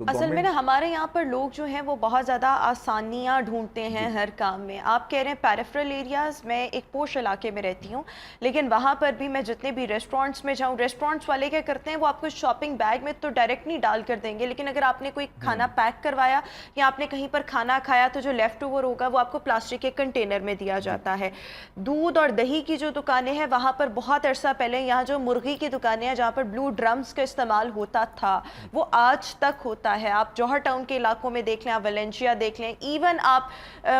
تو اصل میں نا ہمارے یہاں پر لوگ جو ہیں وہ بہت زیادہ آسانیاں ڈھونڈتے ہیں ہر کام میں. آپ کہہ رہے ہیں پیریفرل ایریاز, میں ایک پوش علاقے میں رہتی ہوں, لیکن وہاں پر بھی میں جتنے بھی ریسٹورینٹس میں جاؤں, ریسٹورینٹس والے کیا کرتے ہیں, وہ آپ کو شاپنگ بیگ میں تو ڈائریکٹ نہیں ڈال کر دیں گے, لیکن اگر آپ نے کوئی کھانا پیک کروایا یا آپ نے کہیں پر کھانا کھایا تو جو لیفٹ اوور ہوگا وہ آپ کو پلاسٹک کے کنٹینر میں دیا جاتا ہے. دودھ اور دہی کی جو دکانیں ہیں وہاں پر بہت عرصہ پہلے یہاں جو مرغی کی دکانیں ہیں جہاں پر بلو ڈرمز کا استعمال ہوتا تھا وہ آج تک ہوتا ہے. آپ جوہر ٹاؤن کے علاقوں میں دیکھ لیں, آپ ویلنشیا دیکھ لیں, ایون آپ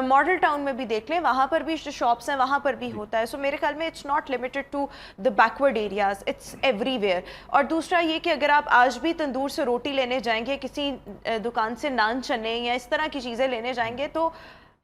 ماڈل ٹاؤن میں بھی دیکھ لیں, وہاں پر بھی جو شاپس ہیں وہاں پر بھی ہوتا ہے. سو میرے خیال میں it's not limited to the backward areas, it's everywhere. اور دوسرا یہ کہ اگر آپ آج بھی تندور سے روٹی لینے جائیں گے, کسی دکان سے نان چنے یا اس طرح کی چیزیں لینے جائیں گے, تو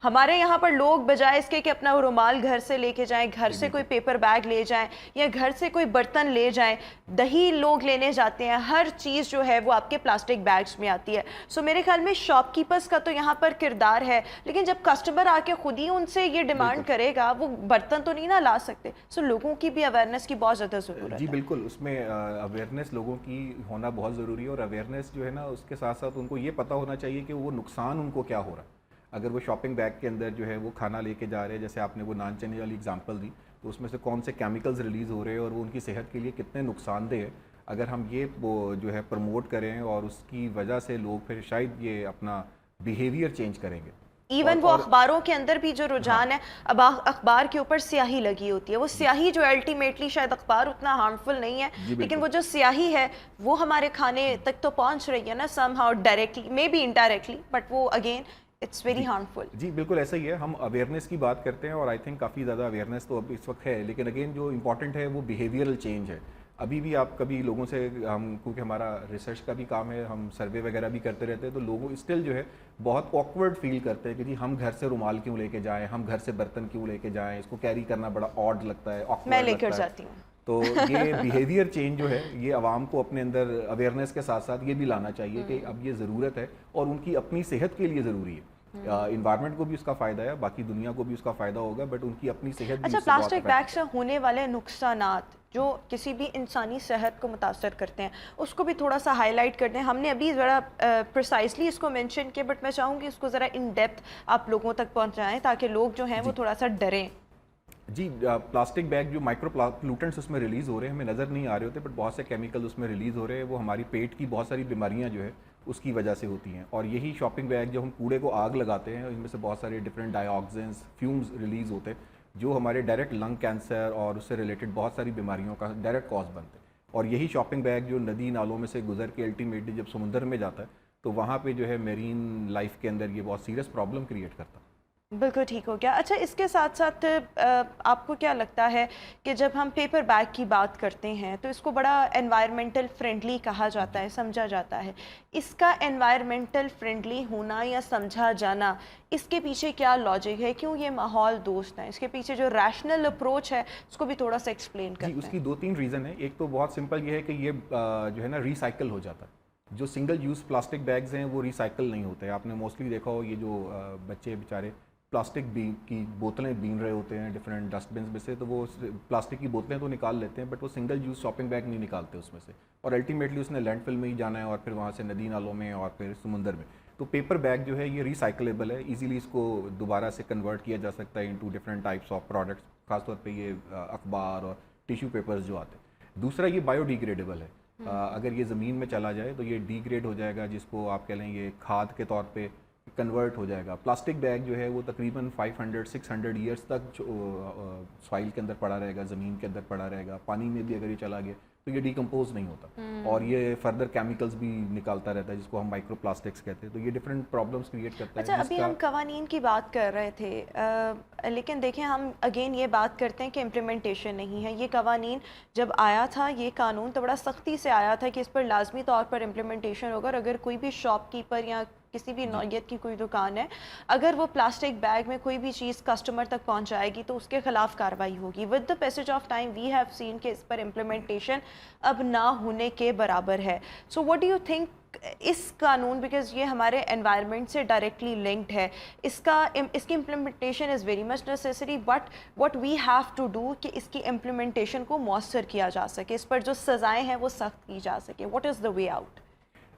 ہمارے یہاں پر لوگ بجائے اس کے کہ اپنا رومال گھر سے لے کے جائیں, گھر سے کوئی پیپر بیگ لے جائیں یا گھر سے کوئی برتن لے جائیں, دہی لوگ لینے جاتے ہیں, ہر چیز جو ہے وہ آپ کے پلاسٹک بیگز میں آتی ہے. سو میرے خیال میں شاپ کیپرز کا تو یہاں پر کردار ہے, لیکن جب کسٹمر آ کے خود ہی ان سے یہ ڈیمانڈ کرے گا, وہ برتن تو نہیں نہ لا سکتے. سو لوگوں کی بھی اویئرنیس کی بہت زیادہ ضرورت ہے. جی بالکل, اس میں اویئرنیس لوگوں کی ہونا بہت ضروری ہے, اور اویئرنیس جو ہے نا اس کے ساتھ ساتھ ان کو یہ پتہ ہونا چاہیے کہ وہ نقصان ان کو کیا ہو رہا ہے. اگر وہ شاپنگ بیگ کے اندر جو ہے وہ کھانا لے کے جا رہے ہیں, جیسے آپ نے وہ نان چنے والی اگزامپل دی, تو اس میں سے کون سے کیمیکلز ریلیز ہو رہے ہیں اور وہ ان کی صحت کے لیے کتنے نقصان دہ ہے. اگر ہم یہ وہ جو ہے پروموٹ کریں اور اس کی وجہ سے لوگ پھر شاید یہ اپنا بیہیویئر چینج کریں گے. ایون وہ اخباروں کے اندر بھی جو رجحان ہے, اب اخبار کے اوپر سیاہی لگی ہوتی ہے, وہ سیاہی جو الٹیمیٹلی شاید اخبار اتنا ہارمفل نہیں ہے, لیکن وہ جو سیاہی ہے وہ ہمارے کھانے تک تو پہنچ رہی ہے نا somehow directly, may be indirectly, but وہ اگین اٹس ویری ہارمفل. جی بالکل ایسا ہی ہے. ہم اویئرنیس کی بات کرتے ہیں اور آئی تھنک کافی زیادہ اویئرنیس تو اب اس وقت ہے, لیکن اگین جو امپورٹنٹ ہے وہ بیہیویئرل چینج ہے. ابھی بھی آپ کبھی لوگوں سے, ہم کیونکہ ہمارا ریسرچ کا بھی کام ہے, ہم سروے وغیرہ بھی کرتے رہتے ہیں, تو لوگوں اسٹل جو ہے بہت آکورڈ فیل کرتے ہیں کہ جی ہم گھر سے رومال کیوں لے کے جائیں, ہم گھر سے برتن کیوں لے کے جائیں, اس کو کیری کرنا بڑا آڈ لگتا ہے, میں لے کر جاتی ہوں. تو یہ بیہیویئر چینج جو ہے یہ عوام کو اپنے اندر اویئرنیس کے ساتھ ساتھ یہ بھی لانا چاہیے کہ اب یہ ضرورت ہے اور ان کی اپنی صحت کے لیے ضروری ہے. انوائرمنٹ کو بھی اس کا فائدہ ہے, باقی دنیا کو بھی اس کا فائدہ ہوگا, بٹ ان کی اپنی صحت بھی. اچھا, پلاسٹک بیگ سے ہونے والے نقصانات جو کسی بھی انسانی صحت کو متاثر کرتے ہیں اس کو بھی تھوڑا سا ہائی لائٹ کرتے ہیں. ہم نے ابھی ذرا پرسائزلی اس کو مینشن کیا, بٹ میں چاہوں گی اس کو ذرا ان ڈیپتھ آپ لوگوں تک پہنچائیں تاکہ لوگ جو ہیں وہ تھوڑا سا ڈریں. جی پلاسٹک بیگ جو مائکرو پولوٹنٹس اس میں ریلیز ہو رہے ہیں, ہمیں نظر نہیں آ رہے ہوتے, بٹ بہت سے کیمیکل اس میں ریلیز ہو رہے ہیں, وہ ہماری پیٹ کی بہت ساری بیماریاں جو ہے اس کی وجہ سے ہوتی ہیں. اور یہی شاپنگ بیگ جب ہم کوڑے کو آگ لگاتے ہیں, ان میں سے بہت سارے ڈفرینٹ ڈائی آکسنز فیومز ریلیز ہوتے ہیں جو ہمارے ڈائریکٹ لنگ کینسر اور اس سے ریلیٹڈ بہت ساری بیماریوں کا ڈائریکٹ کاز بنتے ہیں. اور یہی شاپنگ بیگ جو ندی نالوں میں سے گزر کے الٹیمیٹلی جب سمندر میں جاتا ہے تو وہاں پہ جو ہے میرین لائف کے اندر یہ بہت سیریس پرابلم کریٹ کرتا ہے. بالکل ٹھیک ہو گیا. اچھا, اس کے ساتھ ساتھ آپ کو کیا لگتا ہے کہ جب ہم پیپر بیگ کی بات کرتے ہیں تو اس کو بڑا انوائرمنٹل فرینڈلی کہا جاتا ہے, سمجھا جاتا ہے. اس کا انوائرمنٹل فرینڈلی ہونا یا سمجھا جانا, اس کے پیچھے کیا لاجک ہے, کیوں یہ ماحول دوست ہیں, اس کے پیچھے جو ریشنل اپروچ ہے اس کو بھی تھوڑا سا ایکسپلین کرتے ہیں. اس کی 2-3 ریزن ہیں. ایک تو بہت سمپل یہ ہے کہ یہ جو ہے نا ریسائکل ہو جاتا ہے. جو سنگل یوز پلاسٹک بیگز ہیں وہ ریسائکل نہیں ہوتے. آپ نے موسٹلی دیکھا ہو یہ جو بچے بیچارے پلاسٹک کی بوتلیں بین رہے ہوتے ہیں ڈفرینٹ ڈسٹ بنس میں سے, تو وہ پلاسٹک کی بوتلیں تو نکال لیتے ہیں, بٹ وہ سنگل یوز شاپنگ بیگ نہیں نکالتے اس میں سے, اور الٹیمیٹلی اس نے لینڈ فل میں ہی جانا ہے اور پھر وہاں سے ندی نالوں میں اور پھر سمندر میں. تو پیپر بیگ جو ہے یہ ریسائکلیبل ہے, ایزیلی اس کو دوبارہ سے کنورٹ کیا جا سکتا ہے into different types of products, خاص طور پہ یہ اخبار اور ٹیشو پیپرز جو آتے ہیں. دوسرا یہ بایو ڈیگریڈیبل ہے. اگر یہ زمین میں چلا جائے تو یہ ڈیگریڈ ہو جائے گا, جس کو آپ کہہ لیں یہ کھاد کے طور پہ کنورٹ ہو جائے گا. پلاسٹک بیگ جو ہے وہ تقریباً 500-600 ایئرس تک سوائل کے اندر پڑا رہے گا, زمین کے اندر پڑا رہے گا. پانی میں بھی اگر یہ چلا گیا تو یہ ڈیکمپوز نہیں ہوتا, اور یہ فردر کیمیکلز بھی نکالتا رہتا ہے جس کو ہم مائکرو پلاسٹکس کہتے ہیں. تو یہ ڈفرینٹ پرابلمس کریٹ کرتا ہے. اچھا, ابھی ہم قوانین کی بات کر رہے تھے, لیکن دیکھیں ہم اگین یہ بات کرتے ہیں کہ امپلیمنٹیشن نہیں ہے. یہ قوانین جب آیا تھا, یہ قانون تو بڑا سختی سے آیا تھا کہ اس پر لازمی طور پر امپلیمنٹیشن ہوگا, اور اگر کوئی بھی شاپ کیپر یا کسی بھی نوعیت کی کوئی دکان ہے, اگر وہ پلاسٹک بیگ میں کوئی بھی چیز کسٹمر تک پہنچائے گی تو اس کے خلاف کارروائی ہوگی. With the passage of time we have seen کہ اس پر امپلیمنٹیشن اب نہ ہونے کے برابر ہے. So what do you think اس قانون, بیکاز یہ ہمارے انوائرمنٹ سے ڈائریکٹلی لنکڈ ہے, اس کی implementation is very much necessary, but what we have to do کہ اس کی امپلیمنٹیشن کو مؤثر کیا جا سکے, اس پر جو سزائیں ہیں وہ سخت کی جا سکے. What is the way out?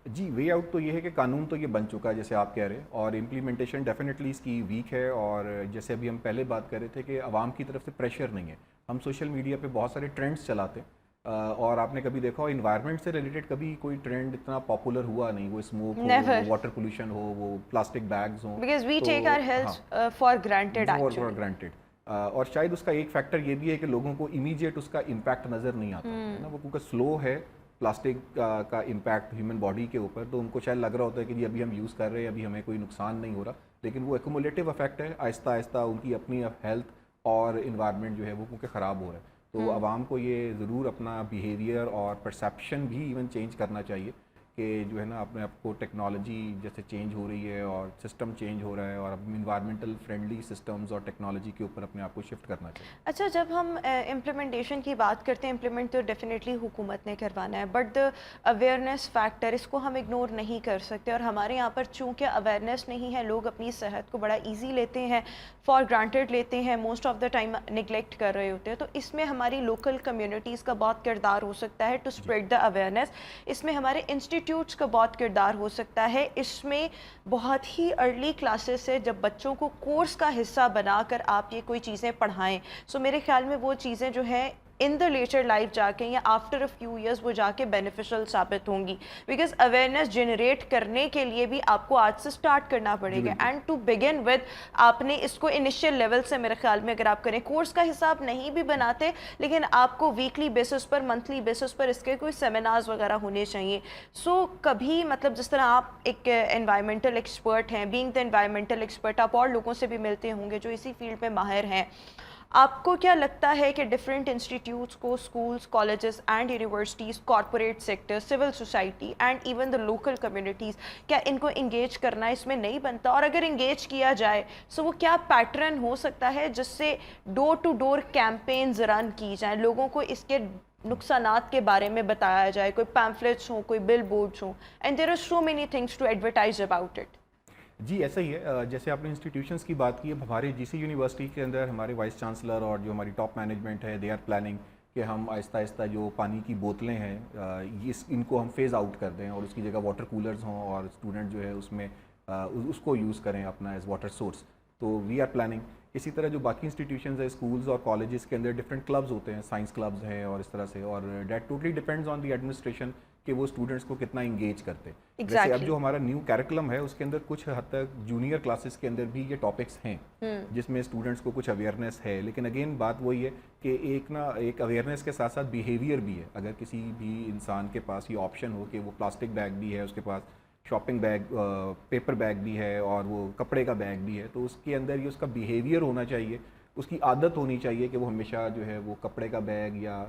جی وے آؤٹ تو یہ ہے کہ قانون تو یہ بن چکا ہے جیسے آپ کہہ رہے ہیں، اور امپلیمنٹیشن ڈیفینیٹلی اس کی ویک ہے، اور جیسے ابھی ہم پہلے بات کر رہے تھے کہ عوام کی طرف سے پریشر نہیں ہے. ہم سوشل میڈیا پہ بہت سارے ٹرینڈس چلاتے ہیں، اور آپ نے کبھی دیکھا ہو انوائرمنٹ سے ریلیٹڈ کبھی کوئی ٹرینڈ اتنا پاپولر ہوا نہیں، وہ اسموک ہو، Never. وہ واٹر پولوشن ہو، وہ پلاسٹک بیگز ہوں. Because we تو take our health for granted for actually. Granted. اور شاید اس کا ایک فیکٹر یہ بھی ہے کہ لوگوں کو امیجیٹ اس کا امپیکٹ نظر نہیں آتا ہے نا، وہ کیونکہ سلو ہے پلاسٹک کا امپیکٹ ہیومن باڈی کے اوپر، تو ان کو شاید لگ رہا ہوتا ہے کہ جی ابھی ہم یوز کر رہے ہیں، ابھی ہمیں کوئی نقصان نہیں ہو رہا، لیکن وہ ایکومولیٹیو افیکٹ ہے، آہستہ آہستہ ان کی اپنی ہیلتھ اور انوائرمنٹ جو ہے وہ کیونکہ خراب ہو رہا ہے. تو عوام کو یہ ضرور اپنا بیہیویئر اور پرسیپشن بھی ایون چینج کرنا چاہیے کہ جو ہے نا اپنے آپ کو ٹیکنالوجی جیسے چینج ہو رہی ہے اور سسٹم چینج ہو رہا ہے، اور اب انوائرمنٹل فرینڈلی سسٹمز اور ٹیکنالوجی کے اوپر اپنے آپ کو شفٹ کرنا چاہیے. اچھا، جب ہم امپلیمنٹیشن کی بات کرتے ہیں، امپلیمنٹ تو ڈیفینیٹلی حکومت نے کروانا ہے، بٹ دا اویئرنیس فیکٹر اس کو ہم اگنور نہیں کر سکتے، اور ہمارے یہاں پر چونکہ اویئرنیس نہیں ہے، لوگ اپنی صحت کو بڑا ایزی لیتے ہیں، فار گرانٹیڈ لیتے ہیں، most of the time neglect کر رہے ہوتے ہیں. تو اس میں ہماری لوکل کمیونٹیز کا بہت کردار ہو سکتا ہے ٹو اسپریڈ دا اویئرنیس. اس میں ہمارے انسٹیٹیوٹس کا بہت کردار ہو سکتا ہے. اس میں بہت ہی ارلی کلاسز سے جب بچوں کو کورس کا حصہ بنا کر آپ یہ کوئی چیزیں پڑھائیں، سو میرے خیال میں وہ چیزیں جو ہیں ان دا لیٹر لائف جا کے یا آفٹر اے فیو ایئرس وہ جا کے بینیفیشل ثابت ہوں گی. بیکاز اویئرنیس جنریٹ کرنے کے لیے بھی آپ کو آج سے اسٹارٹ کرنا پڑے گا، اینڈ ٹو بگن ود آپ نے اس کو انیشیل لیول سے میرے خیال میں اگر آپ کریں، کورس کا حساب نہیں بھی بناتے لیکن آپ کو ویکلی بیسس پر، منتھلی بیسس پر اس کے کوئی سیمینارز وغیرہ ہونے چاہیے. سو کبھی مطلب جس طرح آپ ایک انوائرمنٹل ایکسپرٹ ہیں، بینگ دا انوائرمنٹل ایکسپرٹ آپ اور لوگوں سے بھی ملتے ہوں گے جو اسی فیلڈ میں ماہر ہیں، آپ کو کیا لگتا ہے کہ ڈفرینٹ انسٹیٹیوٹس کو، schools, colleges and universities, corporate sector, civil society and even the local communities, کیا ان کو انگیج کرنا اس میں نہیں بنتا؟ اور اگر انگیج کیا جائے سو وہ کیا پیٹرن ہو سکتا ہے جس سے ڈور ٹو ڈور کیمپینز رن کی جائیں، لوگوں کو اس کے نقصانات کے بارے میں بتایا جائے، کوئی پیمفلیٹس ہوں، کوئی بل بورڈس ہوں، and there are so many things to advertise about it. جی ایسا ہی ہے. جیسے آپ نے انسٹیٹیوشنس کی بات کی، اب ہمارے جی سی یونیورسٹی کے اندر ہمارے وائس چانسلر اور جو ہماری ٹاپ مینجمنٹ ہے، دے آر پلاننگ کہ ہم آہستہ آہستہ جو پانی کی بوتلیں ہیں ان کو ہم فیز آؤٹ کر دیں، اور اس کی جگہ واٹر کولرز ہوں، اور اسٹوڈنٹ جو ہے اس میں اس کو یوز کریں اپنا ایز واٹر سورس. تو وی آر پلاننگ. اسی طرح جو باقی انسٹیٹیوشنز ہیں، اسکولز اور کالجز کے اندر ڈفرینٹ کلبز ہوتے ہیں، سائنس کلبز ہیں اور اس طرح سے، اور that totally depends on the administration کہ وہ اسٹوڈنٹس کو کتنا انگیج کرتے. ویسے اب جو ہمارا نیو کیریکولم ہے اس کے اندر کچھ حد تک جونیئر کلاسز کے اندر بھی یہ ٹاپکس ہیں جس میں اسٹوڈنٹس کو کچھ اویئرنیس ہے، لیکن اگین بات وہی ہے کہ ایک اویئرنیس کے ساتھ ساتھ بیہیویئر بھی ہے. اگر کسی بھی انسان کے پاس یہ آپشن ہو کہ وہ پلاسٹک بیگ بھی ہے، اس کے پاس شاپنگ بیگ، پیپر بیگ بھی ہے، اور وہ کپڑے کا بیگ بھی ہے، تو اس کے اندر یہ اس کا بیہیویئر ہونا چاہیے، اس کی عادت ہونی چاہیے کہ وہ ہمیشہ جو ہے وہ کپڑے کا بیگ یا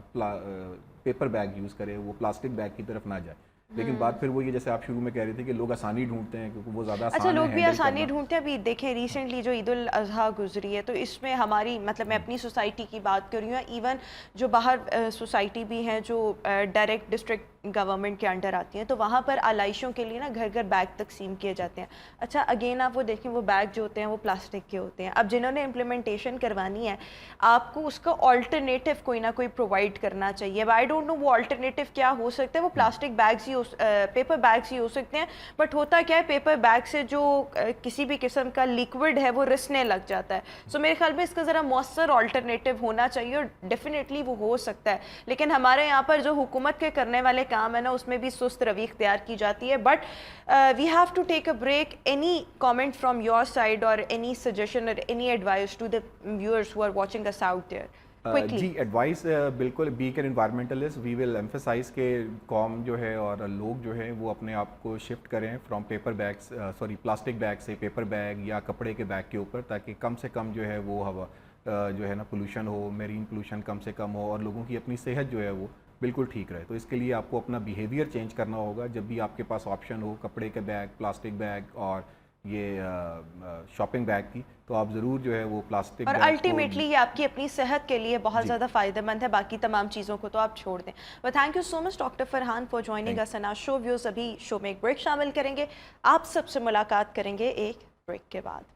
پیپر بیگ یوز کرے، وہ پلاسٹک بیگ کی طرف نہ جائے. لیکن بات پھر وہ یہ جیسے آپ شروع میں کہہ رہے تھے کہ لوگ آسانی ڈھونڈتے ہیں کیونکہ وہ زیادہ آسان ہے. اچھا، لوگ بھی آسانی ڈھونڈتے ہیں. ابھی دیکھیں ریسنٹلی جو عید الاضحیٰ گزری ہے، تو اس میں ہماری مطلب میں اپنی سوسائٹی کی بات کر رہی ہوں، ایون جو باہر سوسائٹی بھی ہیں جو ڈائریکٹ ڈسٹرکٹ گورنمنٹ کے انڈر آتی ہیں، تو وہاں پر آلائشوں کے لیے نا گھر گھر بیگ تقسیم کیے جاتے ہیں. اچھا اگین آپ وہ دیکھیں، وہ بیگ جو ہوتے ہیں وہ پلاسٹک کے ہوتے ہیں. اب جنہوں نے امپلیمنٹیشن کروانی ہے، آپ کو اس کا آلٹرنیٹیو کوئی نہ کوئی پرووائڈ کرنا چاہیے. اب آئی ڈونٹ نو وہ آلٹرنیٹیو کیا ہو سکتا ہے. وہ پلاسٹک بیگس ہی پیپر بیگس ہی ہو سکتے ہیں، بٹ ہوتا کیا ہے، پیپر بیگ سے جو کسی بھی قسم کا لیکوڈ ہے وہ رسنے لگ جاتا ہے. سو میرے خیال میں اس کا ذرا مؤثر آلٹرنیٹیو ہونا چاہیے، اور ڈیفینیٹلی وہ ہو سکتا ہے. لیکن ہمارے یہاں پر جو حکومت کے کرنے والے کام ہے نا، اس میں بھی سست روی اختیار کی جاتی ہے. But we have to take a break. Any comment from your side or any suggestion or any advice to the viewers who are watching us out there? جی ایڈوائس بالکل being an environmentalist we will emphasise کہ قوم جو ہے اور لوگ جو ہے وہ اپنے آپ کو شفٹ کریں from paper bags plastic bag سے پیپر بیگ یا کپڑے کے بیگ کے اوپر، تاکہ کم سے کم جو ہے وہ ہوا جو ہے نا پولوشن ہو، میرین پولوشن کم سے کم ہو، اور لوگوں کی اپنی صحت جو ہے وہ بالکل ٹھیک رہے. تو اس کے لیے آپ کو اپنا بیہیویئر چینج کرنا ہوگا. جب بھی آپ کے پاس آپشن ہو کپڑے کے بیگ، پلاسٹک بیگ اور یہ شاپنگ بیگ کی، تو آپ ضرور جو ہے وہ پلاسٹک اور الٹیمیٹلی یہ آپ کی اپنی صحت کے لیے بہت زیادہ فائدہ مند ہے. باقی تمام چیزوں کو تو آپ چھوڑ دیں. But thank you so much doctor Farhan for joining us in our show. Views ابھی شو میں ایک بریک شامل کریں گے. آپ سب سے ملاقات کریں گے ایک بریک کے بعد.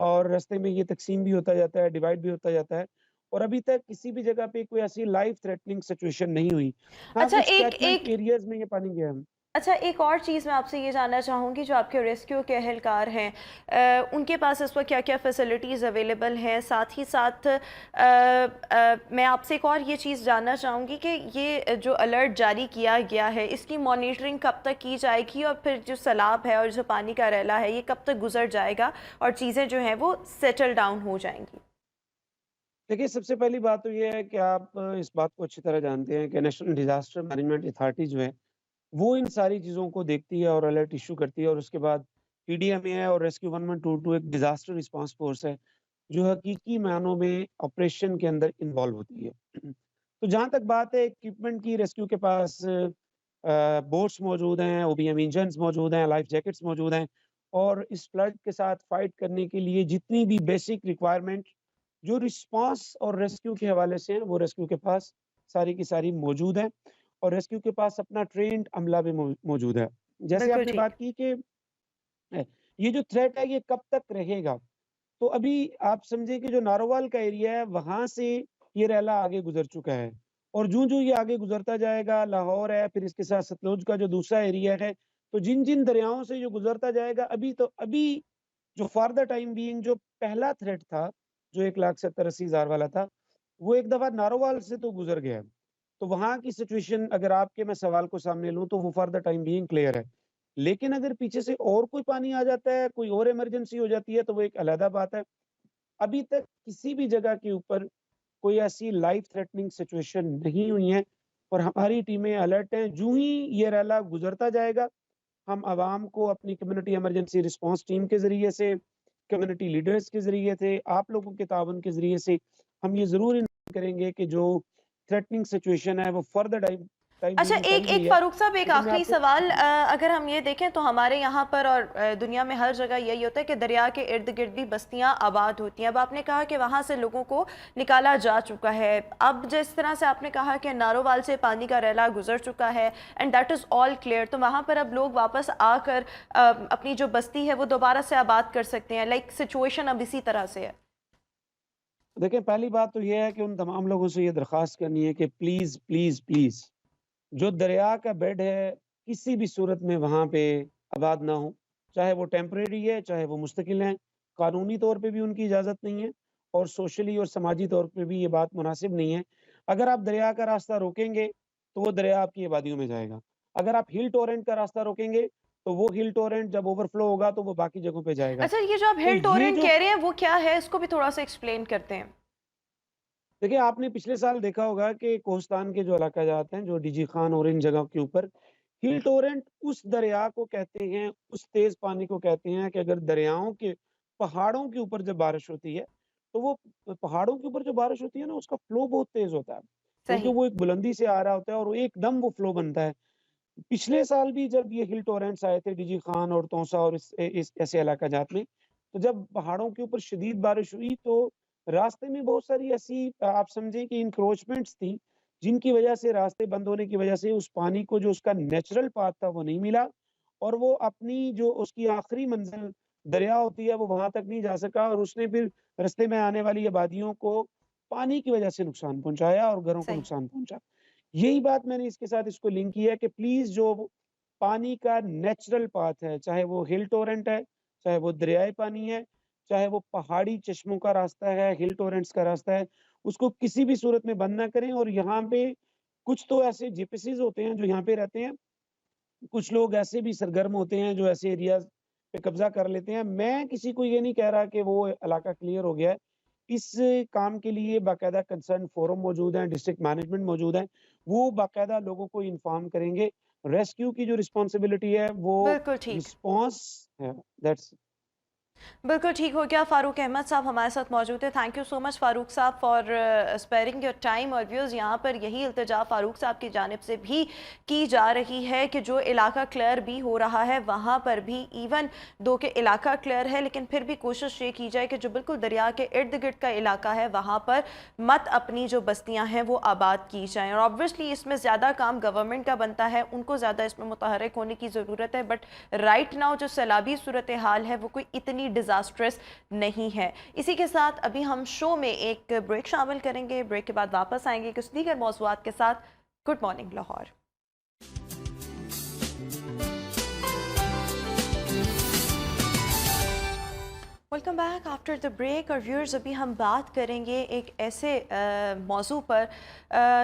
اور راستے میں یہ تقسیم بھی ہوتا جاتا ہے، ڈیوائڈ بھی ہوتا جاتا ہے، اور ابھی تک کسی بھی جگہ پہ کوئی ایسی لائف تھریٹننگ سچویشن نہیں ہوئی۔ ہاں، اچھا کچھ ایک کیچمنٹ ایک ایریاز میں یہ پانی گیا ہے۔ اچھا ایک اور چیز میں آپ سے یہ جاننا چاہوں گی، جو آپ کے ریسکیو کے اہلکار ہیں ان کے پاس اس وقت کیا کیا فیسلٹیز اویلیبل ہیں، ساتھ ہی ساتھ میں آپ سے ایک اور یہ چیز جاننا چاہوں گی کہ یہ جو الرٹ جاری کیا گیا ہے اس کی مانیٹرنگ کب تک کی جائے گی، اور پھر جو سیلاب ہے اور جو پانی کا ریلا ہے یہ کب تک گزر جائے گا اور چیزیں جو ہیں وہ سیٹل ڈاؤن ہو جائیں گی؟ دیکھیے، سب سے پہلی بات تو یہ ہے کہ آپ اس بات کو اچھی طرح جانتے ہیں کہ نیشنل ڈیزاسٹر مینجمنٹ اتھارٹی جو ہے وہ ان ساری چیزوں کو دیکھتی ہے اور الرٹ ایشو کرتی ہے، اور اس کے بعد پی ڈی ایم اے ہے اور ریسکیو 1122 ایک ڈیزاسٹر رسپانس فورس ہے جو حقیقی معنوں میں آپریشن کے اندر انوالو ہوتی ہے۔ تو جہاں تک بات ہے اکوپمنٹ کی، ریسکیو کے پاس بوٹس موجود ہیں، او بی ایم انجنز موجود ہیں، لائف جیکٹس موجود ہیں، اور اس فلڈ کے ساتھ فائٹ کرنے کے لیے جتنی بھی بیسک ریکوائرمنٹ جو رسپانس اور ریسکیو کے حوالے سے ہیں وہ ریسکیو کے پاس ساری کی ساری موجود ہیں، اور ریسکیو کے پاس اپنا ٹرینڈ عملہ بھی موجود ہے۔ جیسے بالکل آپ نے ٹھیک۔ بات کی کہ یہ جو تھریٹ ہے یہ کب تک رہے گا، تو ابھی آپ سمجھیں کہ جو نارووال کا ایریا ہے وہاں سے یہ ریلا آگے گزر چکا ہے، اور جو یہ آگے گزرتا جائے گا، لاہور ہے، پھر اس کے ساتھ ستلوج کا جو دوسرا ایریا ہے، تو جن دریاؤں سے جو گزرتا جائے گا، ابھی جو فار دا ٹائم بینگ جو پہلا تھریٹ تھا جو 1,70,80,000 والا تھا، وہ ایک دفعہ نارووال سے تو گزر گیا، تو وہاں کی سچویشن اگر آپ کے میں سوال کو سامنے لوں تو وہ for the time being clear ہے۔ لیکن اگر پیچھے سے اور کوئی پانی آ جاتا ہے، کوئی اور ایمرجنسی ہو جاتی ہے، تو وہ ایک علیحدہ بات ہے۔ ابھی تک کسی بھی جگہ کے اوپر کوئی ایسی لائف تھریٹننگ سچویشن نہیں ہوئی ہے، اور ہماری ٹیمیں الرٹ ہیں۔ جو ہی یہ ریلا گزرتا جائے گا، ہم عوام کو اپنی کمیونٹی ایمرجنسی رسپانس ٹیم کے ذریعے سے، کمیونٹی لیڈرز کے ذریعے سے، آپ لوگوں کے تعاون کے ذریعے سے ہم یہ ضرور کریں گے کہ جو تھریٹننگ سچویشن ہے وہ فردر ٹائم اچھا بینگ ٹل ایک گئی ہے، فاروق صاحب ایک لیکن میں آخری آپ کو سوال، اگر ہم یہ دیکھیں تو ہمارے یہاں پر اور دنیا میں ہر جگہ یہی ہوتا ہے کہ دریا کے ارد گرد بھی بستیاں آباد ہوتی ہیں۔ اب آپ نے کہا کہ وہاں سے لوگوں کو نکالا جا چکا ہے، اب جس طرح سے آپ نے کہا کہ نارووال سے پانی کا ریلا گزر چکا ہے and that is all clear, تو وہاں پر اب لوگ واپس آ کر اپنی جو بستی ہے وہ دوبارہ سے آباد کر سکتے ہیں، لائک سچویشن اب اسی طرح سے ہے؟ دیکھیں، پہلی بات تو یہ ہے کہ ان تمام لوگوں سے یہ درخواست کرنی ہے کہ پلیز پلیز پلیز جو دریا کا بیڈ ہے کسی بھی صورت میں وہاں پہ آباد نہ ہو، چاہے وہ ٹیمپریری ہے چاہے وہ مستقل ہیں، قانونی طور پہ بھی ان کی اجازت نہیں ہے، اور سوشلی اور سماجی طور پہ بھی یہ بات مناسب نہیں ہے۔ اگر آپ دریا کا راستہ روکیں گے تو وہ دریا آپ کی آبادیوں میں جائے گا، اگر آپ ہل ٹورنٹ کا راستہ روکیں گے تو وہ ہل ٹورنٹ جب اوور فلو ہوگا تو وہ باقی جگہوں پہ جائے گا۔ اچھا یہ جو آپ تو ہل یہ ٹورنٹ جو کہہ رہے ہیں وہ کیا ہے، اس کو بھی تھوڑا سا ایکسپلین کرتے ہیں۔ دیکھیں، آپ نے پچھلے سال دیکھا ہوگا کہ کوہستان کے جو علاقہ جات ہیں، جو ڈی جی خان اور ان جگہوں کے اوپر ہل ٹورنٹ اس دریا کو کہتے ہیں، اس تیز پانی کو کہتے ہیں کہ اگر دریاؤں کے پہاڑوں کے اوپر جب بارش ہوتی ہے تو وہ پہاڑوں کے اوپر جو بارش ہوتی ہے نا اس کا فلو بہت تیز ہوتا ہے، کیونکہ صحیح۔ وہ ایک بلندی سے آ رہا ہوتا ہے اور وہ ایک دم وہ فلو بنتا ہے۔ پچھلے سال بھی جب یہ ہل ٹورنٹس آئے تھے ڈی جی خان اور تونسا اور اس ایسے علاقہ جات میں، تو جب پہاڑوں کے اوپر شدید بارش ہوئی تو راستے میں بہت ساری ایسی آپ سمجھیں کہ انکروچمنٹس تھیں جن کی وجہ سے راستے بند ہونے کی وجہ سے اس پانی کو جو اس کا نیچرل پاتھ تھا وہ نہیں ملا، اور وہ اپنی جو اس کی آخری منزل دریا ہوتی ہے وہ وہاں تک نہیں جا سکا، اور اس نے پھر رستے میں آنے والی آبادیوں کو پانی کی وجہ سے نقصان پہنچایا اور گھروں کو صحیح۔ نقصان پہنچا۔ یہی بات میں نے اس کے ساتھ اس کو لنک کی ہے کہ پلیز جو پانی کا نیچرل پاتھ ہے، چاہے وہ ہل ٹورنٹ ہے، چاہے وہ دریائے پانی ہے، چاہے وہ پہاڑی چشموں کا راستہ ہے، ہل ٹورنٹس کا راستہ ہے، اس کو کسی بھی صورت میں بند نہ کریں۔ اور یہاں پہ کچھ تو ایسے جی پی سیز ہوتے ہیں جو یہاں پہ رہتے ہیں، کچھ لوگ ایسے بھی سرگرم ہوتے ہیں جو ایسے ایریاز پہ قبضہ کر لیتے ہیں۔ میں کسی کو یہ نہیں کہہ رہا کہ وہ علاقہ کلیئر ہو گیا ہے، اس کام کے لیے باقاعدہ کنسرن فورم موجود ہیں، ڈسٹرکٹ مینجمنٹ موجود ہیں، وہ باقاعدہ لوگوں کو انفارم کریں گے۔ ریسکیو کی جو رسپانسبلٹی ہے وہ بالکل ٹھیک۔ رسپانس ہے، دیٹس بالکل ٹھیک ہو گیا۔ فاروق احمد صاحب ہمارے ساتھ موجود ہے۔ تھینک یو سو مچ فاروق صاحب فار اسپیئرنگ یور ٹائم، اور ویوز یہاں پر یہی التجا فاروق صاحب کی جانب سے بھی کی جا رہی ہے کہ جو علاقہ کلیئر بھی ہو رہا ہے وہاں پر بھی ایون دو کہ علاقہ کلیئر ہے لیکن پھر بھی کوشش یہ کی جائے کہ جو بالکل دریا کے ارد گرد کا علاقہ ہے وہاں پر مت اپنی جو بستیاں ہیں وہ آباد کی جائیں، اور آبویسلی اس میں زیادہ کام گورنمنٹ کا بنتا ہے، ان کو زیادہ اس میں متحرک ہونے کی ضرورت ہے، بٹ رائٹ ناؤ جو سیلابی صورتحال ہے وہ کوئی اتنی اتنی ڈیزاسٹرس نہیں ہے. اسی کے ساتھ ابھی ہم شو میں ایک بریک شامل کریں گے. بریک کے بعد واپس آئیں گے کچھ دیگر موضوعات کے ساتھ. Good morning Lahore. Welcome back after the break. اور ویورز ابھی ہم بات کریں گے ایک ایسے موضوع پر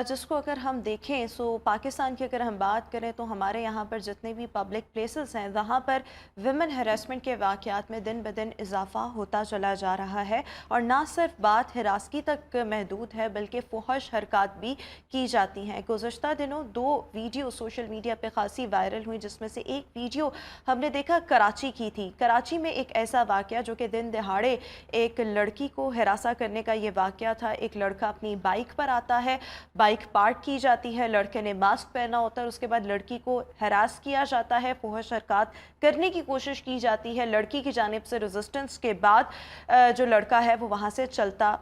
جس کو اگر ہم دیکھیں سو پاکستان کی اگر ہم بات کریں تو ہمارے یہاں پر جتنے بھی پبلک پلیسز ہیں وہاں پر ویمن ہیراسمنٹ کے واقعات میں دن بدن اضافہ ہوتا چلا جا رہا ہے. اور نہ صرف بات ہراسگی تک محدود ہے بلکہ فحش حرکات بھی کی جاتی ہیں. گزشتہ دنوں 2 ویڈیو سوشل میڈیا پہ خاصی وائرل ہوئی جس میں سے ایک ویڈیو ہم نے دیکھا کراچی کی تھی. کراچی میں ایک ایسا واقعہ جو کہ دن دہاڑے ایک لڑکی کو ہراساں کرنے کا یہ واقعہ تھا. ایک لڑکا اپنی بائک پر آتا ہے, بائک پارک کی جاتی ہے, لڑکے نے ماسک پہنا ہوتا ہے, اس کے بعد لڑکی کو ہراس کیا جاتا ہے, فحش حرکات کرنے کی کوشش کی جاتی ہے. لڑکی کی جانب سے ریزسٹنس کے بعد جو لڑکا ہے وہ وہاں سے چلتا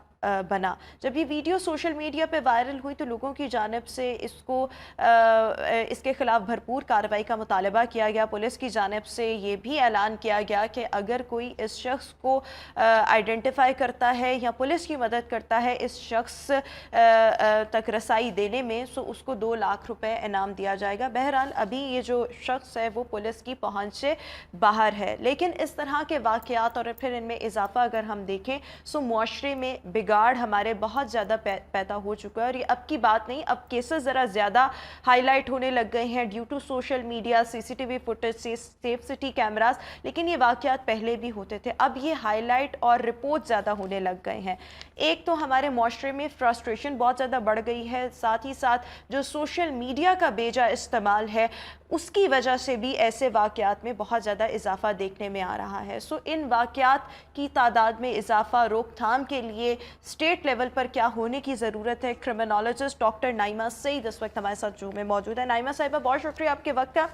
بنا. جب یہ ویڈیو سوشل میڈیا پہ وائرل ہوئی تو لوگوں کی جانب سے اس کے خلاف بھرپور کارروائی کا مطالبہ کیا گیا. پولیس کی جانب سے یہ بھی اعلان کیا گیا کہ اگر کوئی اس شخص کو آئیڈینٹیفائی کرتا ہے یا پولیس کی مدد کرتا ہے اس شخص تک رسائی دینے میں سو اس کو 2 لاکھ روپے انعام دیا جائے گا. بہرحال ابھی یہ جو شخص ہے وہ پولیس کی پہنچ سے باہر ہے. لیکن اس طرح کے واقعات اور پھر ان میں اضافہ اگر ہم دیکھیں سو معاشرے میں بگاڑ ہمارے بہت زیادہ پیدا ہو چکا ہے. اور یہ اب کی بات نہیں, اب کیسز ذرا زیادہ ہائی لائٹ ہونے لگ گئے ہیں due to social media, C C T V footage, safe city cameras. لیکن یہ واقعات پہلے بھی ہوتے تھے, اب یہ ہائی لائٹ اور رپورٹ زیادہ ہونے لگ گئے ہیں. ایک تو ہمارے معاشرے میں فرسٹریشن بہت زیادہ بڑھ گئی ہے, ساتھ ہی ساتھ جو سوشل میڈیا کا بیجا استعمال ہے اس کی وجہ سے بھی ایسے واقعات میں بہت زیادہ اضافہ دیکھنے میں آ رہا ہے. سو ان واقعات کی تعداد میں اضافہ روک تھام کے لیے اسٹیٹ لیول پر کیا ہونے کی ضرورت ہے, کرمنالوجسٹ ڈاکٹر نائمہ سعید اس وقت ہمارے ساتھ جو میں موجود ہے. نائمہ صاحبہ بہت شکریہ آپ کے وقت کا.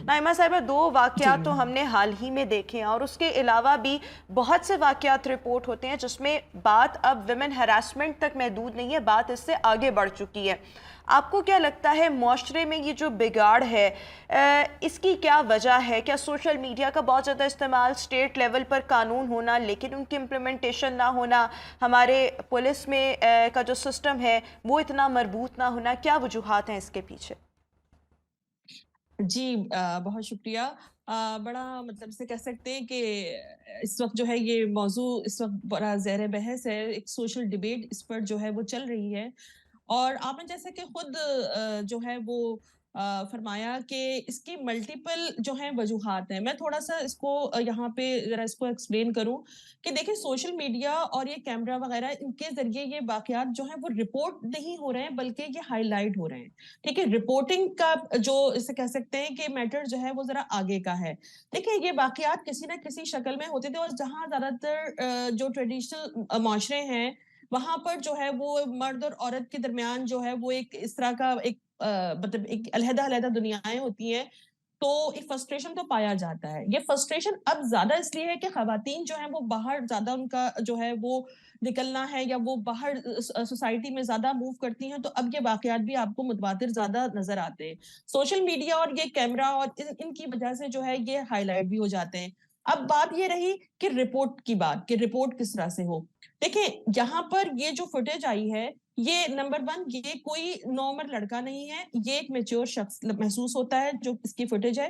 نائمہ صاحبہ 2 واقعات تو ہم نے حال ہی میں دیکھے ہیں اور اس کے علاوہ بھی بہت سے واقعات رپورٹ ہوتے ہیں جس میں بات اب ویمن ہراسمنٹ تک محدود نہیں ہے, بات اس سے آگے بڑھ چکی ہے. آپ کو کیا لگتا ہے معاشرے میں یہ جو بگاڑ ہے اس کی کیا وجہ ہے؟ کیا سوشل میڈیا کا بہت زیادہ استعمال, اسٹیٹ لیول پر قانون ہونا لیکن ان کی امپلیمنٹیشن نہ ہونا, ہمارے پولیس میں کا جو سسٹم ہے وہ اتنا مربوط نہ ہونا, کیا وجوہات ہیں اس کے پیچھے؟ جی بہت شکریہ. بڑا مطلب سے کہہ سکتے ہیں کہ اس وقت جو ہے یہ موضوع اس وقت بڑا زیر بحث ہے. ایک سوشل ڈیبیٹ اس پر جو ہے وہ چل رہی ہے اور آپ نے جیسے کہ خود جو ہے وہ فرمایا کہ اس کی ملٹیپل جو ہیں وجوہات ہیں. میں تھوڑا سا اس کو یہاں پہ ذرا اس کو ایکسپلین کروں کہ دیکھیں سوشل میڈیا اور یہ کیمرہ وغیرہ ان کے ذریعے یہ واقعات جو ہیں وہ رپورٹ نہیں ہو رہے ہیں بلکہ یہ ہائی لائٹ ہو رہے ہیں. ٹھیک ہے, رپورٹنگ کا جو اسے کہہ سکتے ہیں کہ میٹر جو ہے وہ ذرا آگے کا ہے. دیکھیں یہ واقعات کسی نہ کسی شکل میں ہوتے تھے اور جہاں زیادہ تر جو ٹریڈیشنل معاشرے ہیں وہاں پر جو ہے وہ مرد اور عورت کے درمیان جو ہے وہ ایک اس طرح کا ایک مطلب ایک علیحدہ دنیایں ہوتی ہیں تو ایک فرسٹریشن تو پایا جاتا ہے. یہ فرسٹریشن اب زیادہ اس لیے ہے کہ خواتین جو ہیں وہ باہر زیادہ ان کا جو ہے وہ نکلنا ہے یا وہ باہر سوسائٹی میں زیادہ موو کرتی ہیں تو اب یہ واقعات بھی آپ کو متواتر زیادہ نظر آتے ہیں. سوشل میڈیا اور یہ کیمرہ اور ان کی وجہ سے جو ہے یہ ہائی لائٹ بھی ہو جاتے ہیں. اب بات یہ رہی کہ رپورٹ کی بات, کہ رپورٹ کس طرح سے ہو. دیکھیں یہاں پر یہ جو فوٹیج آئی ہے یہ نمبر 1 یہ کوئی نارمل لڑکا نہیں ہے, یہ ایک میچور شخص محسوس ہوتا ہے جو اس کی فوٹیج ہے.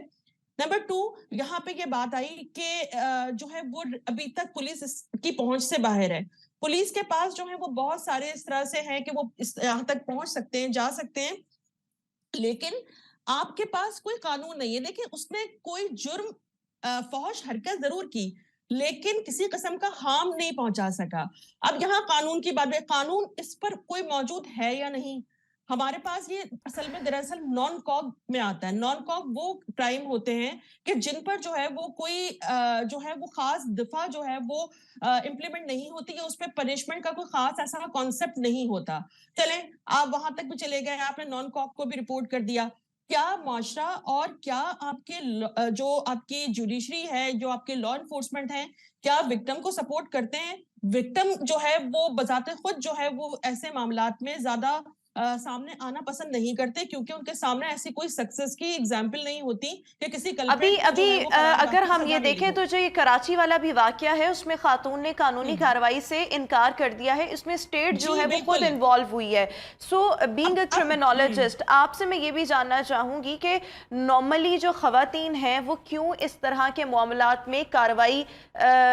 نمبر 2 یہاں پہ یہ بات آئی کہ جو ہے وہ ابھی تک پولیس اس کی پہنچ سے باہر ہے. پولیس کے پاس جو ہے وہ بہت سارے اس طرح سے ہیں کہ وہ یہاں تک پہنچ سکتے ہیں, جا سکتے ہیں, لیکن آپ کے پاس کوئی قانون نہیں ہے. دیکھیں اس نے کوئی جرم فحش حرکت ضرور کی لیکن کسی قسم کا ہارم نہیں پہنچا سکا. اب یہاں قانون کی بات ہے, قانون اس پر کوئی موجود ہے یا نہیں. ہمارے پاس یہ اصل میں دراصل نان کاگ میں آتا ہے. نان کاگ وہ کرائم ہوتے ہیں کہ جن پر جو ہے وہ کوئی جو ہے وہ خاص دفاع جو ہے وہ امپلیمنٹ نہیں ہوتی ہے, اس پہ پنشمنٹ کا کوئی خاص ایسا کانسیپٹ نہیں ہوتا. چلیں آپ وہاں تک بھی چلے گئے, آپ نے نان کاگ کو بھی رپورٹ کر دیا. کیا معاشرہ اور کیا آپ کے جو آپ کی جوڈیشری ہے, جو آپ کے لا انفورسمنٹ ہیں, کیا وکٹم کو سپورٹ کرتے ہیں؟ وکٹم جو ہے وہ بذات خود جو ہے وہ ایسے معاملات میں زیادہ سامنے آنا پسند نہیں کرتے کیونکہ ان کے سامنے ایسی کوئی سکسیس کی اگزامپل نہیں ہوتی کہ کسی ابھی اگر ہم یہ دیکھیں تو جو یہ کراچی والا بھی واقعہ ہے اس میں خاتون نے قانونی کارروائی سے انکار کر دیا ہے, اس میں اسٹیٹ جو ہے وہ خود انوالو ہوئی ہے. سو بینگ اے کرمنالوجسٹ آپ سے میں یہ بھی جاننا چاہوں گی کہ نارملی جو خواتین ہیں وہ کیوں اس طرح کے معاملات میں کارروائی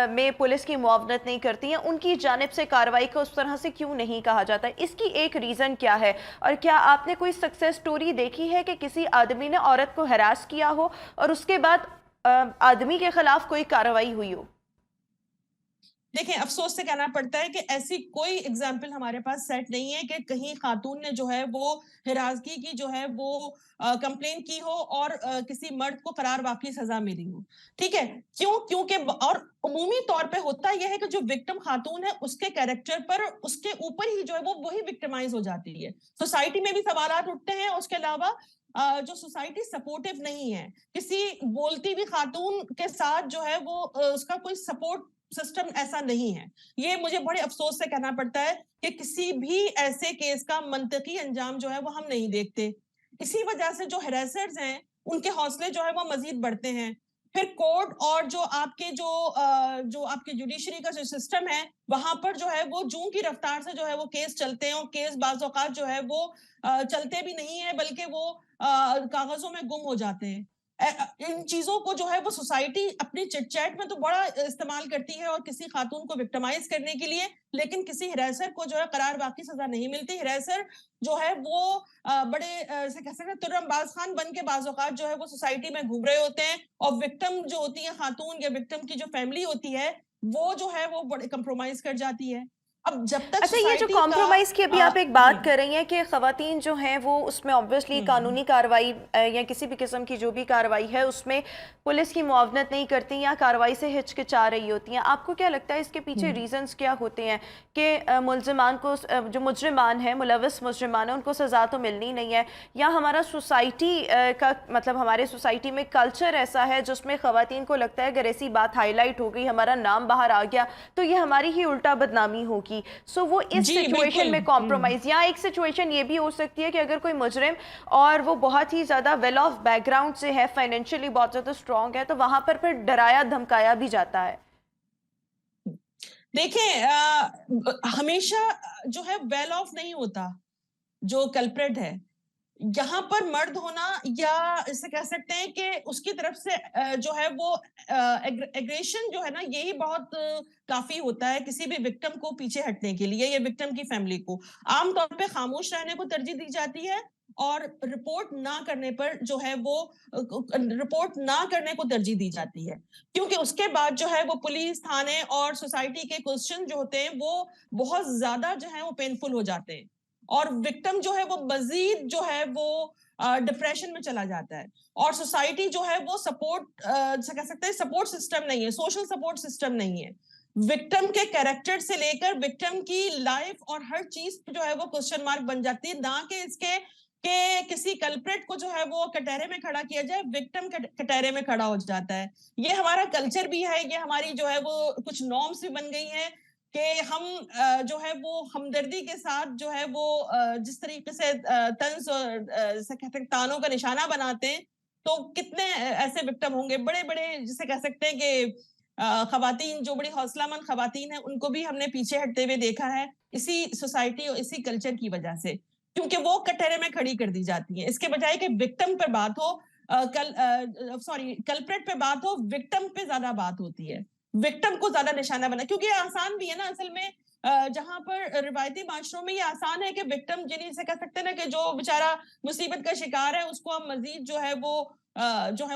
میں پولیس کی معاونت نہیں کرتی ہیں, ان کی جانب سے کارروائی کو اس طرح سے کیوں نہیں کہا جاتا ہے, اس کی ایک ریزن کیا ہے؟ اور کیا آپ نے کوئی سکسیس سٹوری دیکھی ہے کہ کسی آدمی نے عورت کو ہراس کیا ہو اور اس کے بعد آدمی کے خلاف کوئی کارروائی ہوئی ہو؟ دیکھیں افسوس سے کہنا پڑتا ہے کہ ایسی کوئی اگزامپل ہمارے پاس سیٹ نہیں ہے کہ کہیں خاتون نے جو ہے وہ ہراسگی کی جو ہے وہ کمپلین کی ہو اور کسی مرد کو قرار واقعی سزا ملی ہو. ٹھیک ہے, کیونکہ اور عمومی طور پہ ہوتا یہ ہے کہ جو وکٹم خاتون ہے اس کے کیریکٹر پر اس کے اوپر ہی جو ہے وہ وہی وکٹمائز ہو جاتی ہے. سوسائٹی میں بھی سوالات اٹھتے ہیں, اس کے علاوہ جو سوسائٹی سپورٹیو نہیں ہے, کسی بولتی بھی خاتون کے ساتھ جو ہے وہ اس کا کوئی سپورٹ سسٹم ایسا نہیں ہے. یہ مجھے بڑے افسوس سے کہنا پڑتا ہے کہ کسی بھی ایسے کیس کا منطقی انجام جو ہے وہ ہم نہیں دیکھتے. اسی وجہ سے جو ہریسرز ہیں ان کے حوصلے جو ہے وہ مزید بڑھتے ہیں. پھر کورٹ اور جو آپ کے جوڈیشری کا جو سسٹم ہے وہاں پر جو ہے وہ جوں کی رفتار سے جو ہے وہ کیس چلتے ہیں, اور کیس بعض اوقات جو ہے وہ چلتے بھی نہیں ہیں بلکہ وہ کاغذوں میں گم ہو جاتے ہیں. ان چیزوں کو جو ہے وہ سوسائٹی اپنی چٹ چیٹ میں تو بڑا استعمال کرتی ہے اور کسی خاتون کو وکٹمائز کرنے کے لیے, لیکن کسی ہریسر کو جو ہے قرار واقعی سزا نہیں ملتی. ہریسر جو ہے وہ بڑے کہہ سکتے ہیں ترم باز خان بن کے بعض اوقات جو ہے وہ سوسائٹی میں گھوم رہے ہوتے ہیں, اور وکٹم جو ہوتی ہے خاتون یا وکٹم کی جو فیملی ہوتی ہے وہ جو ہے وہ بڑے کمپرومائز کر جاتی ہے. اب جب تک اچھا, یہ جو کمپرومائز کی ابھی آپ ایک بات کر رہی ہیں کہ خواتین جو ہیں وہ اس میں obviously قانونی کارروائی یا کسی بھی قسم کی جو بھی کارروائی ہے اس میں پولیس کی معاونت نہیں کرتی یا کارروائی سے ہچکچا رہی ہوتی ہیں, آپ کو کیا لگتا ہے اس کے پیچھے ریزنز کیا ہوتے ہیں کہ ملزمان کو, جو مجرمان ہیں, ملوث مجرمان ہیں, ان کو سزا تو ملنی نہیں ہے, یا ہمارا سوسائٹی کا مطلب ہمارے سوسائٹی میں کلچر ایسا ہے جس میں خواتین کو لگتا ہے اگر ایسی بات ہائی لائٹ ہو گئی, ہمارا نام باہر آ گیا تو یہ ہماری ہی الٹا بدنامی ہوگی. سو وہ اس سچویشن میں کمپرومائز, یا ایک سچویشن یہ بھی ہو سکتی ہے کہ اگر کوئی مجرم اور وہ بہت ہی زیادہ ویل آف بیک گراؤنڈ سے ہے, فائنینشلی بہت زیادہ اسٹرانگ ہے, تو وہاں پر پھر ڈرایا دھمکایا بھی جاتا ہے. دیکھیں ہمیشہ جو ہے ویل آف نہیں ہوتا جو کلپریٹ ہے. یہاں پر مرد ہونا یا اسے کہہ سکتے ہیں کہ اس کی طرف سے جو ہے وہ ایگریشن جو ہے نا, یہی بہت کافی ہوتا ہے کسی بھی وکٹم کو پیچھے ہٹنے کے لیے یا وکٹم کی فیملی کو. عام طور پہ خاموش رہنے کو ترجیح دی جاتی ہے اور رپورٹ نہ کرنے پر جو ہے وہ رپورٹ نہ کرنے کو ترجیح دی جاتی ہے, کیونکہ اس کے بعد جو ہے وہ پولیس, تھانے اور سوسائٹی کے کوسچن جو ہوتے ہیں وہ بہت زیادہ جو ہے وہ پینفل ہو جاتے ہیں, اور وکٹم جو ہے وہ مزید جو ہے وہ ڈپریشن میں چلا جاتا ہے. اور سوسائٹی جو ہے وہ سپورٹ کہہ سکتے ہیں سپورٹ سسٹم نہیں ہے, سوشل سپورٹ سسٹم نہیں ہے. وکٹم کے کیریکٹر سے لے کر وکٹم کی لائف اور ہر چیز جو ہے وہ کوسچن مارک بن جاتی ہے, نہ کہ اس کے کہ کسی کلپریٹ کو جو ہے وہ کٹہرے میں کھڑا کیا جائے, وکٹم کٹہرے میں کھڑا ہو جاتا ہے. یہ ہمارا کلچر بھی ہے, یہ ہماری جو ہے وہ کچھ نارمز بھی بن گئی ہیں کہ ہم جو ہے وہ ہمدردی کے ساتھ جو ہے وہ جس طریقے سے طنز اور تانوں کا نشانہ بناتے ہیں, تو کتنے ایسے وکٹم ہوں گے بڑے بڑے, جسے کہہ سکتے ہیں کہ خواتین جو بڑی حوصلہ مند خواتین ہیں ان کو بھی ہم نے پیچھے ہٹتے ہوئے دیکھا ہے اسی سوسائٹی اور اسی کلچر کی وجہ سے, کیونکہ وہ کٹہرے میں کھڑی کر دی جاتی ہیں. اس کے بجائے کہ وکٹم پر بات ہو, کلپریٹ پہ بات ہو, وکٹم پہ زیادہ بات ہوتی ہے, وکٹم کو زیادہ نشانہ بنا, کیونکہ یہ آسان بھی ہے نا اصل میں. جہاں پر روایتی معاشروں میں یہ آسان ہے کہ وکٹم جنہیں سے کہہ سکتے ہیں نا کہ جو بیچارہ مصیبت کا شکار ہے اس کو ہم مزید جو ہے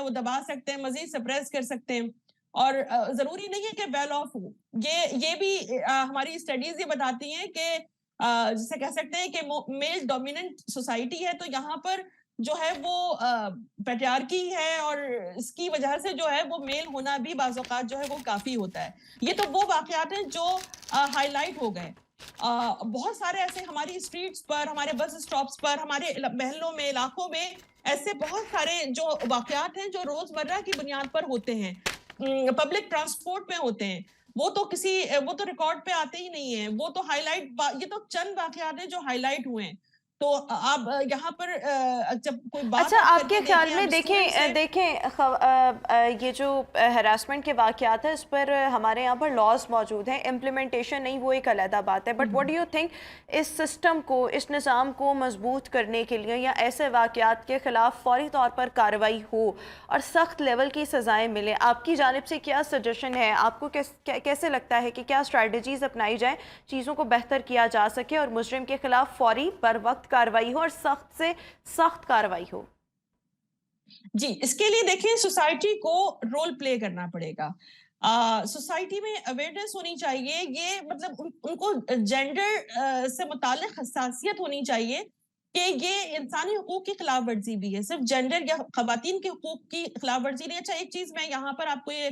وہ دبا سکتے ہیں, مزید سپریس کر سکتے ہیں, اور ضروری نہیں ہے کہ ویل آف ہو. یہ بھی ہماری اسٹڈیز یہ بتاتی ہیں کہ جسے کہہ سکتے ہیں کہ میل ڈومیننٹ سوسائٹی ہے, تو یہاں پر جو ہے وہ پیٹریارکی ہے, اور اس کی وجہ سے جو ہے وہ میل ہونا بھی بعض اوقات جو ہے وہ کافی ہوتا ہے. یہ تو وہ واقعات ہیں جو ہائی لائٹ ہو گئے. بہت سارے ایسے ہماری اسٹریٹس پر, ہمارے بس اسٹاپس پر, ہمارے محلوں میں, علاقوں میں ایسے بہت سارے جو واقعات ہیں جو روزمرہ کی بنیاد پر ہوتے ہیں, پبلک ٹرانسپورٹ میں ہوتے ہیں. وہ تو ریکارڈ پہ آتے ہی نہیں ہیں, وہ تو ہائی لائٹ, یہ تو چند واقعات ہیں جو ہائی لائٹ ہوئے ہیں. تو آپ یہاں پر جب کوئی بات اچھا، آپ آپ کر کے کے خیال دیکھیں، میں آپ اسٹوڈنٹ سے دیکھیں یہ جو ہراسمنٹ کے واقعات ہیں اس پر ہمارے یہاں پر لاز موجود ہیں، امپلیمنٹیشن نہیں، وہ ایک علیحدہ بات ہے، but what do you think اس سسٹم کو، اس نظام کو مضبوط کرنے کے لیے یا ایسے واقعات کے خلاف فوری طور پر کارروائی ہو اور سخت لیول کی سزائیں ملیں، آپ کی جانب سے کیا سجیشن ہے؟ آپ کو کیسے لگتا ہے کہ کیا اسٹریٹجیز اپنائی جائیں چیزوں کو بہتر کیا جا سکے اور مجرم کے خلاف فوری پر وقت کارروائی ہو اور سخت سے سخت کارروائی ہو؟ جی، اس کے لیے دیکھیں سوسائٹی کو رول پلے کرنا پڑے گا. سوسائٹی میں اویئرنیس ہونی چاہیے، یہ مطلب ان کو جینڈر سے متعلق حساسیت ہونی چاہیے کہ یہ انسانی حقوق کی خلاف ورزی بھی ہے، صرف جینڈر یا خواتین کے حقوق کی خلاف ورزی نہیں. اچھا، ایک چیز میں یہاں پر آپ کو یہ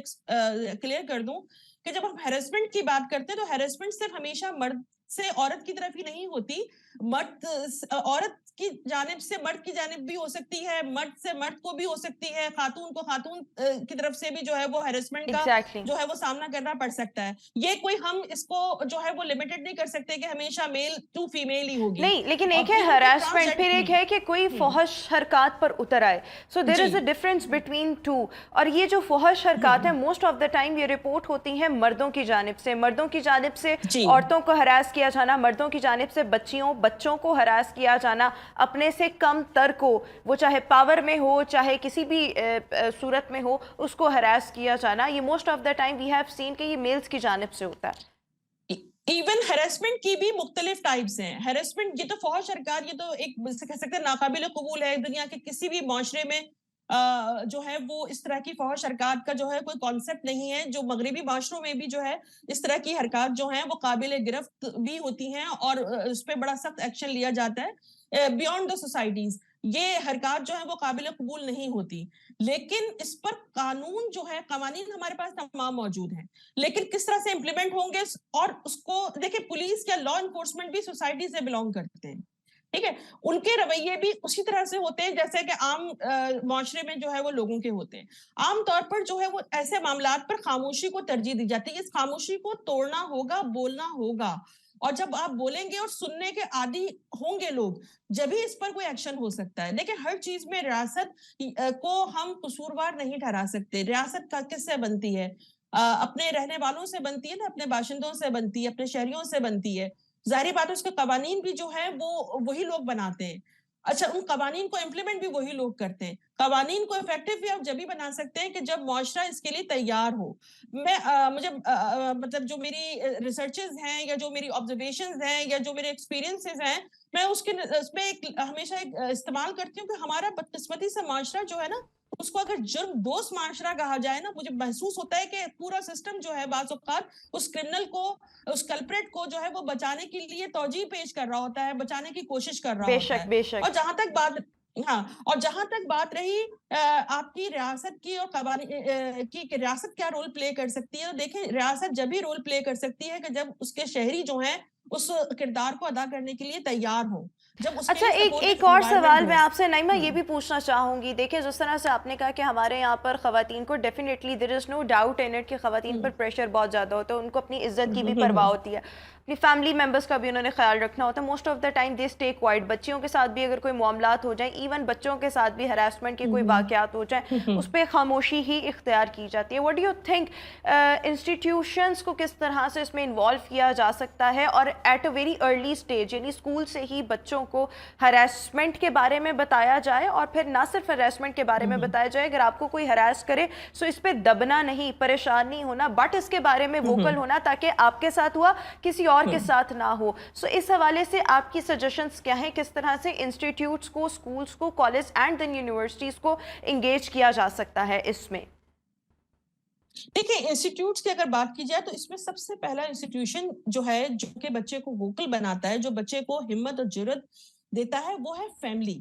کلیئر کر دوں کہ جب ہم ہیرسمنٹ کی بات کرتے ہیں تو ہیرسمنٹ صرف ہمیشہ مرد سے عورت کی طرف ہی نہیں ہوتی، مرد عورت کی جانب سے مرد کی جانب بھی ہو سکتی ہے، مرد سے مرد کو بھی ہو سکتی ہے، خاتون کو خاتون کی طرف سے بھی جو ہے وہ ہیرسمنٹ کا ایگزیکٹلی. جو ہے وہ سامنا کرنا پڑ سکتا ہے. یہ کوئی ہم اس کو جو ہے وہ لمیٹڈ نہیں کر سکتے کہ ہمیشہ میل ٹو فیمیل ہی ہوگی. نہیں، لیکن ایک ہے ایون کہ ہراسمنٹ، پھر ایک ہے کہ کوئی فحش حرکات پر اتر آئے. سو دیر از اے ڈفرنس بٹوین ٹو. اور یہ جو فحش حرکات ہیں موسٹ آف دا ٹائم یہ رپورٹ ہوتی ہیں مردوں کی جانب سے، مردوں کی جانب سے جی عورتوں کو ہراس کیا جانا، مردوں کی جانب سے بچوں کو ہراس کیا جانا، اپنے سے کم تر کو، وہ چاہے پاور میں ہو چاہے کسی بھی صورت میں ہو، اس کو ہراس کیا جانا. یہ most of the time we have seen کہ یہ میلز کی جانب سے ہوتا ہے. ایون ہیرسمنٹ کی بھی مختلف ٹائپس ہیں. ہیرسمنٹ، یہ تو فحش حرکات، یہ تو ایک کہہ سکتے ہیں ناقابل قبول ہے. دنیا کے کسی بھی معاشرے میں جو ہے وہ اس طرح کی فحش حرکات کا جو ہے کوئی کانسیپٹ نہیں ہے. جو مغربی معاشروں میں بھی جو ہے اس طرح کی حرکات جو ہیں وہ قابل گرفت بھی ہوتی ہیں اور اس پہ بڑا سخت ایکشن لیا جاتا ہے بیونڈ دا سوسائٹیز. یہ حرکات جو ہیں وہ قابل قبول نہیں ہوتی، لیکن اس پر قانون جو ہے، قوانین ہمارے پاس تمام موجود ہیں، لیکن کس طرح سے امپلیمنٹ ہوں گے. اور اس کو دیکھیں، پولیس یا لا انفورسمنٹ بھی سوسائٹی سے بلونگ کرتے ہیں، ٹھیک ہے. ان کے رویے بھی اسی طرح سے ہوتے ہیں جیسے کہ عام معاشرے میں جو ہے وہ لوگوں کے ہوتے ہیں. عام طور پر جو ہے وہ ایسے معاملات پر خاموشی کو ترجیح دی جاتی ہے. اس خاموشی کو توڑنا ہوگا، بولنا ہوگا. اور جب آپ بولیں گے اور سننے کے عادی ہوں گے لوگ، جبھی اس پر کوئی ایکشن ہو سکتا ہے. لیکن ہر چیز میں ریاست کو ہم قصوروار نہیں ٹھہرا سکتے. ریاست کا کس سے بنتی ہے؟ اپنے رہنے والوں سے بنتی ہے نا، اپنے باشندوں سے بنتی ہے، اپنے شہریوں سے بنتی ہے. ظاہری بات ہے اس کے قوانین بھی جو ہے وہ وہی لوگ بناتے ہیں. اچھا، ان قوانین کو امپلیمنٹ بھی وہی لوگ کرتے ہیں. قوانین کو افیکٹو بھی آپ جبھی بنا سکتے ہیں کہ جب معاشرہ اس کے لیے تیار ہو. مجھے مطلب جو میری ریسرچز ہیں یا جو میری آبزرویشنز ہیں یا جو میرے ایکسپیرینسز ہیں، میں اس میں ہمیشہ ایک استعمال کرتی ہوں کہ ہمارا بدقسمتی سے معاشرہ جو ہے نا، اس کو اگر جرم دوست معاشرہ کہا جائے نا، مجھے محسوس ہوتا ہے کہ پورا سسٹم جو ہے بعض اوقات اس کرمنل کو، اس کلپریٹ کو جو ہے وہ بچانے کے لیے توجیہ پیش کر رہا ہوتا ہے، بچانے کی کوشش کر رہا بے ہوتا شک، ہے. بے شک. اور جہاں تک بات رہی آپ کی ریاست کی اور قوانین کی کہ ریاست کیا رول پلے کر سکتی ہے، تو دیکھیں ریاست جب بھی رول پلے کر سکتی ہے کہ جب اس کے شہری جو ہیں اس کردار کو ادا کرنے کے لیے تیار ہوں، جب اس کے اچھا، لیے سپورٹیو ایک اور انوائرمنٹ سوال ہو. میں آپ سے نعیمہ یہ بھی پوچھنا چاہوں گی. دیکھیں، جس طرح سے آپ نے کہا کہ ہمارے یہاں پر خواتین کو definitely there is no doubt in it کہ خواتین پر پریشر بہت زیادہ ہوتا ہے، ان کو اپنی عزت کی بھی پرواہ ہوتی ہے، اپنی فیملی ممبرس کا بھی انہوں نے خیال رکھنا ہوتا ہے. Most of the time they stay quite. بچیوں کے ساتھ بھی اگر کوئی معاملات ہو جائیں، ایون بچوں کے ساتھ بھی ہراسمنٹ کے کوئی واقعات ہو جائیں، اس پہ خاموشی ہی اختیار کی جاتی ہے. What do you think institutions کو کس طرح سے اس میں انوالو کیا جا سکتا ہے اور at a very early stage, یعنی اسکول سے ہی بچوں کو ہراسمنٹ کے بارے میں بتایا جائے، اور پھر نہ صرف ہراسمنٹ کے بارے میں بتایا جائے، اگر آپ کو کوئی ہراس کرے سو اس پہ دبنا نہیں، پریشان نہیں ہونا، بٹ اس کے بارے میں ووکل ہونا تاکہ آپ کے ساتھ ہوا کسی اور کے ساتھ نہ ہو. سو اس حوالے سے آپ کی سجیشنز کیا ہیں؟ کس طرح سے انسٹیٹیوٹس کو، اسکولس کو، کالج اینڈ دین یونیورسٹیز کو انگیج کیا جا سکتا ہے اس میں؟ دیکھیں، انسٹیٹیوٹس کی اگر بات کی جائے تو اس میں سب سے پہلا انسٹیٹیوشن جو ہے، جو کہ بچے کو ووکل بناتا ہے، جو بچے کو ہمت اور جرأت دیتا ہے، وہ ہے فیملی.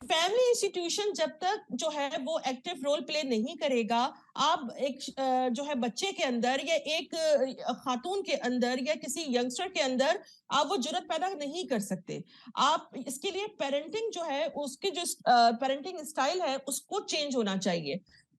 فیملی انسٹیٹیوشن جب تک جو ہے وہ ایکٹیو رول پلے نہیں کرے گا، آپ ایک جو ہے بچے کے اندر یا ایک خاتون کے اندر یا کسی ینگسٹر کے اندر آپ وہ جرأت پیدا نہیں کر سکتے. آپ اس کے لیے پیرنٹنگ جو ہے، اس کے جو پیرنٹنگ اسٹائل ہے اس کو چینج ہونا چاہیے.